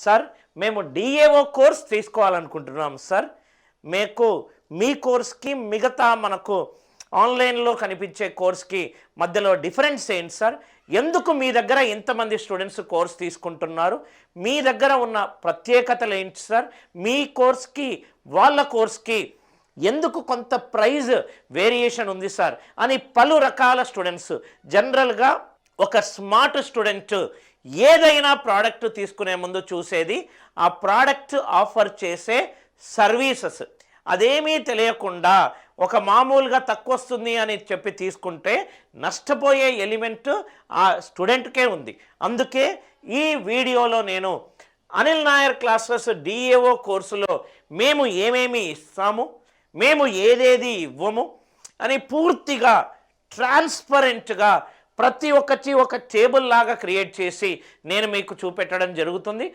Sir మేము DAO course తీసుకోవాలనుకుంటున్నాం sir. మీ కోర్స్కి మిగతా మనకు ఆన్లైన్లో కనిపించే కోర్స్కి మధ్యలో డిఫరెన్స్ ఏంటి సార్? ఎందుకు మీ దగ్గర ఇంతమంది స్టూడెంట్స్ కోర్స్ తీసుకుంటున్నారు? మీ దగ్గర ఉన్న ప్రత్యేకతలు ఏంటి సార్? మీ కోర్స్కి వాళ్ళ కోర్స్కి ఎందుకు కొంత ప్రైజ్ వేరియేషన్ ఉంది సార్ అని పలు రకాల స్టూడెంట్స్, జనరల్గా ఒక స్మార్ట్ స్టూడెంట్ ఏదైనా ప్రోడక్ట్ తీసుకునే ముందు చూసేది ఆ ప్రోడక్ట్ ఆఫర్ చేసే సర్వీసెస్. అదేమీ తెలియకుండా ఒక మామూలుగా తక్కువ వస్తుంది అని చెప్పి తీసుకుంటే నష్టపోయే ఎలిమెంట్ ఆ స్టూడెంట్కే ఉంది. అందుకే ఈ వీడియోలో నేను అనిల్ నాయర్ క్లాసెస్ డిఏఓ కోర్సులో మేము ఏమేమి ఇస్తాము, మేము ఏదేది ఇవ్వము అని పూర్తిగా ట్రాన్స్పరెంట్గా ప్రతి ఒక్కటి ఒక టేబుల్ లాగా క్రియేట్ చేసి నేను మీకు చూపెట్టడం జరుగుతుంది.